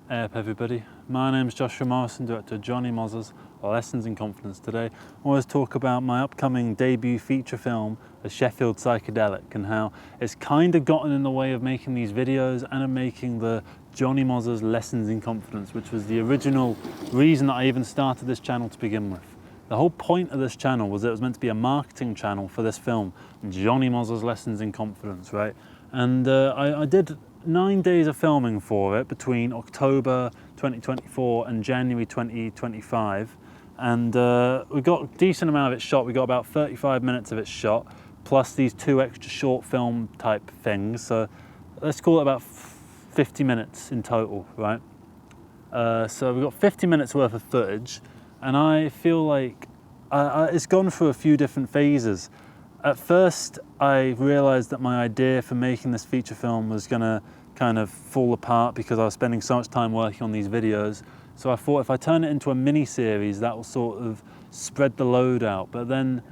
Hey up everybody, my name is Joshua Morrison, director of Jonny Mozza's Lessons in Confidence. Today I want to talk about my upcoming debut feature film, A Sheffield Psychedelic, and how it's kind of gotten in the way of making these videos and of making the Jonny Mozza's Lessons in Confidence, which was the original reason that I even started this channel to begin with. The whole point of this channel was that it was meant to be a marketing channel for this film, Jonny Mozza's Lessons in Confidence, right? And I did 9 days of filming for it between October 2024 and January 2025, and we got a decent amount of it shot. We got about 35 minutes of it shot, plus these 2 extra short film type things, so let's call it about 50 minutes in total, right? So we've got 50 minutes worth of footage, and I feel like it's gone through a few different phases. At first, I realised that my idea for making this feature film was going to kind of fall apart because I was spending so much time working on these videos. So I thought if I turn it into a mini-series, that will sort of spread the load out. But then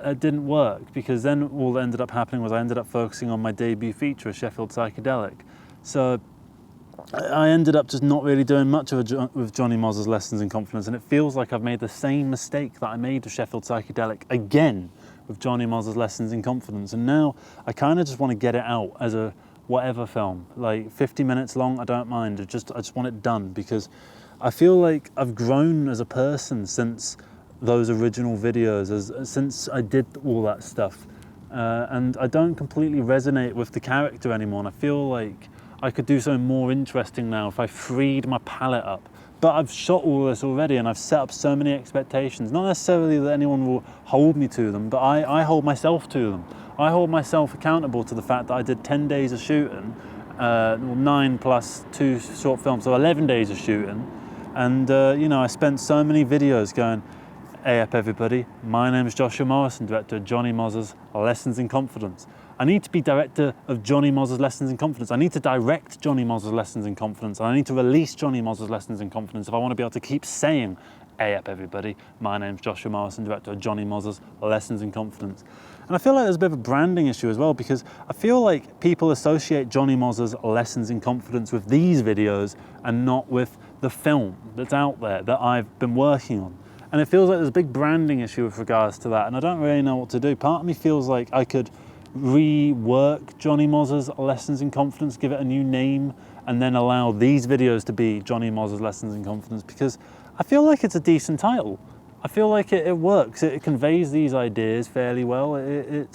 it didn't work, because then all that ended up happening was I ended up focusing on my debut feature, A Sheffield Psychedelic. So I ended up just not really doing much with Jonny Mozza's Lessons in Confidence, and it feels like I've made the same mistake that I made with Sheffield Psychedelic again with Jonny Mozza's Lessons in Confidence. And now I kind of just want to get it out as a whatever film, like 50 minutes long, I don't mind. I just want it done, because I feel like I've grown as a person since those original videos, since I did all that stuff, and I don't completely resonate with the character anymore, and I feel like I could do something more interesting now if I freed my palette up. But I've shot all this already, and I've set up so many expectations. Not necessarily that anyone will hold me to them, but I hold myself to them. I hold myself accountable to the fact that I did 10 days of shooting, 9 plus 2 short films, so 11 days of shooting. And you know, I spent so many videos going, hey up everybody, my name is Joshua Morrison, director of Jonny Mozza's Lessons in Confidence. I need to be director of Jonny Mozza's Lessons in Confidence. I need to direct Jonny Mozza's Lessons in Confidence. And I need to release Jonny Mozza's Lessons in Confidence if I want to be able to keep saying, hey up everybody, my name's Joshua Morrison, director of Jonny Mozza's Lessons in Confidence. And I feel like there's a bit of a branding issue as well, because I feel like people associate Jonny Mozza's Lessons in Confidence with these videos and not with the film that's out there that I've been working on. And it feels like there's a big branding issue with regards to that, and I don't really know what to do. Part of me feels like I could rework Jonny Mozza's Lessons in Confidence, give it a new name, and then allow these videos to be Jonny Mozza's Lessons in Confidence, because I feel like it's a decent title. I feel like it works. It conveys these ideas fairly well. I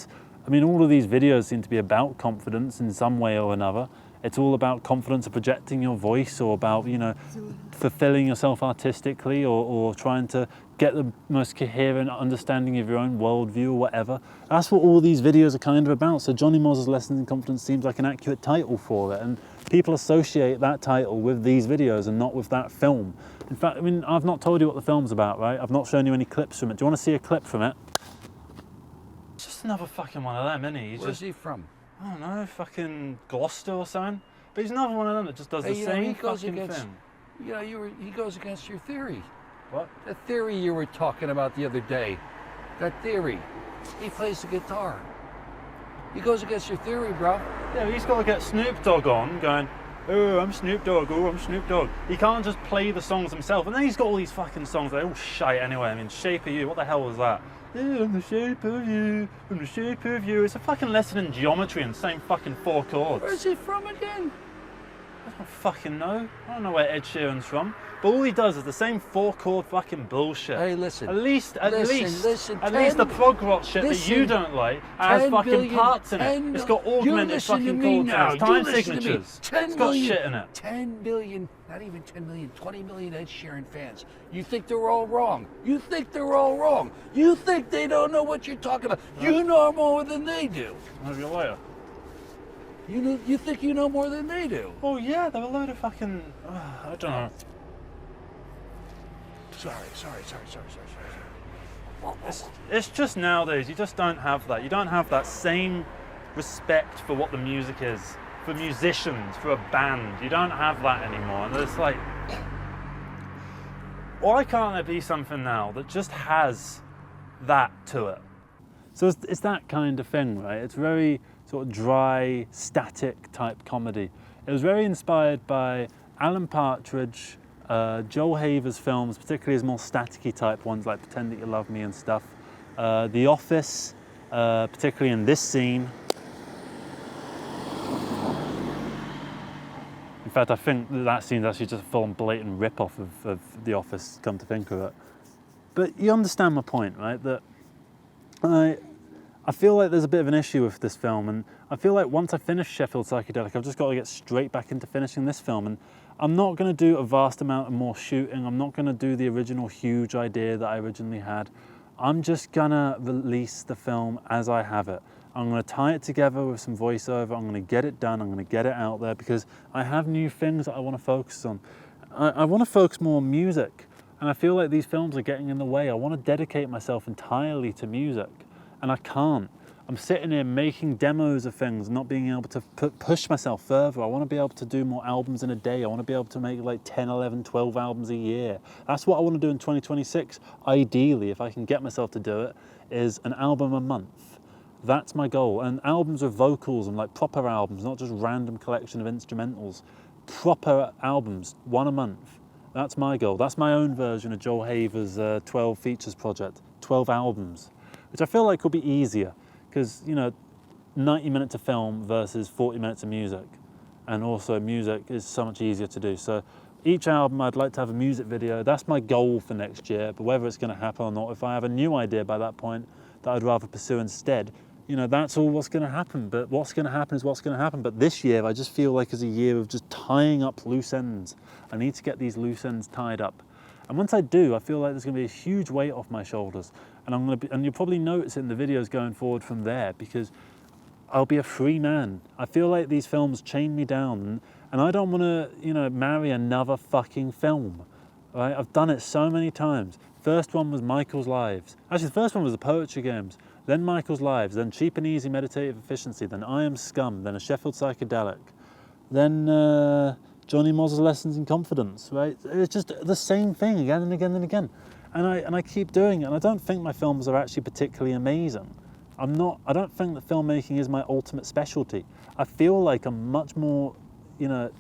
mean, all of these videos seem to be about confidence in some way or another. It's all about confidence of projecting your voice, or about, you know, fulfilling yourself artistically, or trying to get the most coherent understanding of your own worldview or whatever. That's what all these videos are kind of about. So Jonny Mozza's Lessons in Confidence seems like an accurate title for it, and people associate that title with these videos and not with that film. In fact, I mean, I've not told you what the film's about, right? I've not shown you any clips from it. Do you want to see a clip from it? It's just another fucking one of them, isn't he? Where's he from? I don't know, fucking Gloucester or something. But he's another one of them that just does the same fucking thing. You know, he goes against your theory. What? The theory you were talking about the other day. That theory. He plays the guitar. He goes against your theory, bro. Yeah, he's got to get Snoop Dogg on, going, oh, I'm Snoop Dogg, oh, I'm Snoop Dogg. He can't just play the songs himself. And then he's got all these fucking songs, they're all shite anyway. I mean, Shape of You, what the hell was that? Yeah, I'm the shape of you, I'm the shape of you. It's a fucking lesson in geometry and the same fucking 4 chords. Where's he from again? I don't fucking know. I don't know where Ed Sheeran's from. But all he does is the same 4-chord fucking bullshit. Hey, listen. At least Listen, the prog rock shit that you don't like has fucking parts in it. It's got augmented fucking chord sounds, time signatures. It's got shit in it. 10 million, not even 10 million, 20 million Ed Sheeran fans. You think they're all wrong. You think they're all wrong. You think they don't know what you're talking about. You know more than they do. Maybe later. You think you know more than they do. Oh yeah, they're a load of fucking, I don't know. Sorry. It's just nowadays, you just don't have that. You don't have that same respect for what the music is, for musicians, for a band. You don't have that anymore. And it's like, why can't there be something now that just has that to it? So it's that kind of thing, right? It's very sort of dry, static type comedy. It was very inspired by Alan Partridge, Joel Haver's films, particularly his more staticky type ones like Pretend That You Love Me and stuff. The Office, particularly in this scene. In fact, I think that scene's actually just a full-on blatant rip-off of The Office, come to think of it. But you understand my point, right? That I feel like there's a bit of an issue with this film, and I feel like once I finish Sheffield Psychedelic, I've just got to get straight back into finishing this film. And I'm not going to do a vast amount of more shooting. I'm not going to do the original huge idea that I originally had. I'm just going to release the film as I have it. I'm going to tie it together with some voiceover. I'm going to get it done. I'm going to get it out there because I have new things that I want to focus on. I want to focus more on music, and I feel like these films are getting in the way. I want to dedicate myself entirely to music, and I can't. I'm sitting here making demos of things, not being able to push myself further. I want to be able to do more albums in a day. I want to be able to make like 10, 11, 12 albums a year. That's what I want to do in 2026. Ideally, if I can get myself to do it, is an album a month. That's my goal. And albums with vocals and like proper albums, not just random collection of instrumentals. Proper albums, one a month. That's my goal. That's my own version of Joel Haver's 12 features project, 12 albums, which I feel like could be easier. Because, you know, 90 minutes of film versus 40 minutes of music. And also music is so much easier to do. So each album I'd like to have a music video. That's my goal for next year. But whether it's going to happen or not, if I have a new idea by that point that I'd rather pursue instead, you know, that's all what's going to happen. But what's going to happen is what's going to happen. But this year, I just feel like is a year of just tying up loose ends. I need to get these loose ends tied up. And once I do, I feel like there's going to be a huge weight off my shoulders. And you'll probably notice it in the videos going forward from there, because I'll be a free man. I feel like these films chain me down, and I don't want to, you know, marry another fucking film. Right? I've done it so many times. First one was Michael's Lives. Actually, the first one was the Poetry Games. Then Michael's Lives. Then Cheap and Easy Meditative Efficiency. Then I Am Scum. Then A Sheffield Psychedelic. Then Jonny Mozza's Lessons in Confidence. Right? It's just the same thing again and again and again. And I keep doing it, and I don't think my films are actually particularly amazing. I don't think that filmmaking is my ultimate specialty. I feel like I'm much more, you know,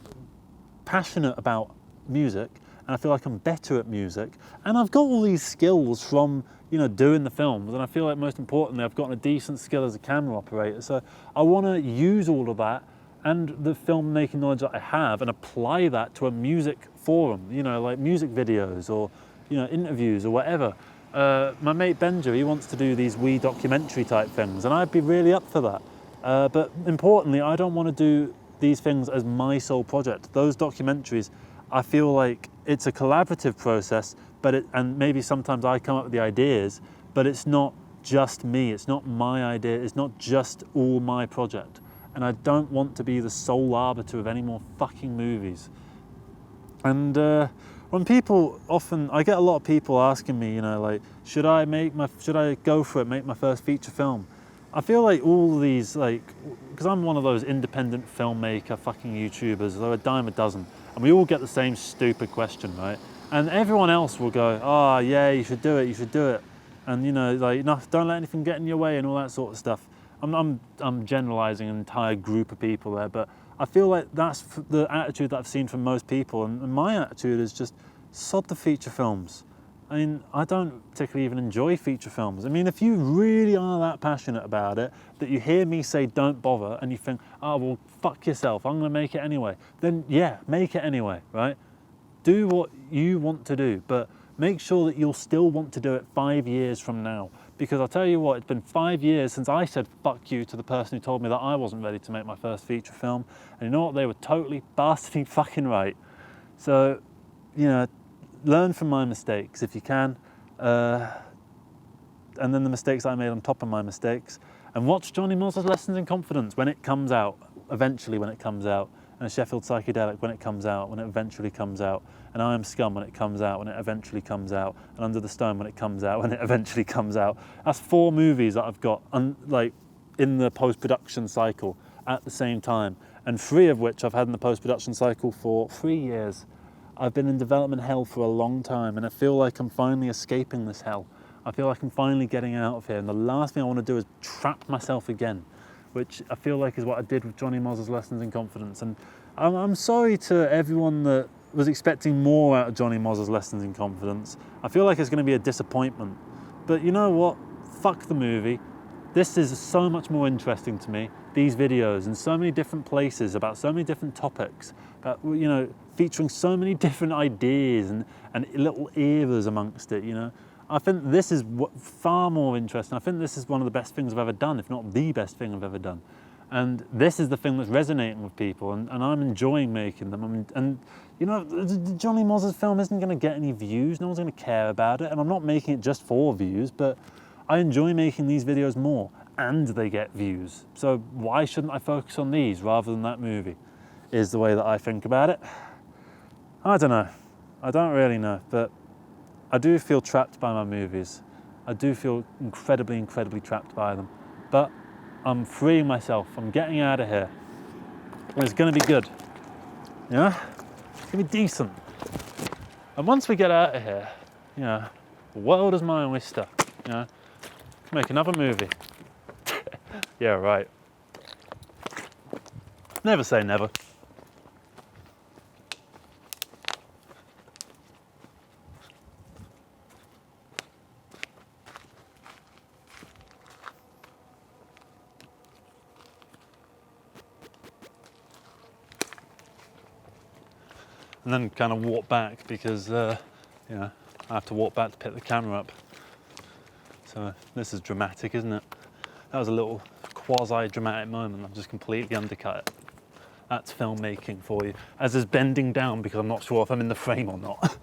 passionate about music, and I feel like I'm better at music, and I've got all these skills from, you know, doing the films, and I feel like most importantly I've gotten a decent skill as a camera operator, so I want to use all of that and the filmmaking knowledge that I have and apply that to a music forum, you know, like music videos or, you know, interviews or whatever. My mate Benja, he wants to do these wee documentary type things, and I'd be really up for that. But importantly, I don't want to do these things as my sole project. Those documentaries, I feel like it's a collaborative process, and maybe sometimes I come up with the ideas, but it's not just me, it's not my idea, it's not just all my project. And I don't want to be the sole arbiter of any more fucking movies. And when people I get a lot of people asking me, you know, like, should I go for it, make my first feature film? I feel like all these, like, because I'm one of those independent filmmaker fucking YouTubers, they're a dime a dozen, and we all get the same stupid question, right? And everyone else will go, oh yeah, you should do it. And, you know, like, no, don't let anything get in your way and all that sort of stuff. I'm generalizing an entire group of people there, but I feel like that's the attitude that I've seen from most people, and my attitude is just sod the feature films. I mean, I don't particularly even enjoy feature films. I mean, if you really are that passionate about it, that you hear me say don't bother, and you think, oh, well, fuck yourself, I'm gonna make it anyway, then yeah, make it anyway, right? Do what you want to do, but make sure that you'll still want to do it 5 years from now. Because I'll tell you what, it's been 5 years since I said fuck you to the person who told me that I wasn't ready to make my first feature film. And you know what? They were totally bastardly fucking right. So, you know, learn from my mistakes if you can. And then the mistakes I made on top of my mistakes. And watch Jonny Mozza's Lessons in Confidence when it comes out, eventually when it comes out. And A Sheffield Psychedelic when it comes out, when it eventually comes out. And I Am Scum when it comes out, when it eventually comes out. And Under the Stone when it comes out, when it eventually comes out. That's 4 movies that I've got like in the post-production cycle at the same time. And 3 of which I've had in the post-production cycle for 3 years. I've been in development hell for a long time, and I feel like I'm finally escaping this hell. I feel like I'm finally getting out of here, and the last thing I want to do is trap myself again, which I feel like is what I did with Jonny Mozza's Lessons in Confidence. And I'm sorry to everyone that was expecting more out of Jonny Mozza's Lessons in Confidence. I feel like it's going to be a disappointment. But you know what? Fuck the movie. This is so much more interesting to me, these videos in so many different places about so many different topics, about, you know, featuring so many different ideas and little eras amongst it, you know. I think this is far more interesting. I think this is one of the best things I've ever done, if not the best thing I've ever done. And this is the thing that's resonating with people, and I'm enjoying making them. And you know, Jonny Mozza's film isn't going to get any views, no one's going to care about it, and I'm not making it just for views, but I enjoy making these videos more, and they get views. So why shouldn't I focus on these rather than that movie, is the way that I think about it. I don't know. I don't really know, but I do feel trapped by my movies. I do feel incredibly, incredibly trapped by them. But I'm freeing myself. I'm getting out of here. And it's going to be good. Yeah? It's going to be decent. And once we get out of here, you know, the world is my oyster. You know? Make another movie. Yeah, right. Never say never. And then kind of walk back because, you know, I have to walk back to pick the camera up. So this is dramatic, isn't it? That was a little quasi-dramatic moment. I've just completely undercut it. That's filmmaking for you. As is bending down because I'm not sure if I'm in the frame or not.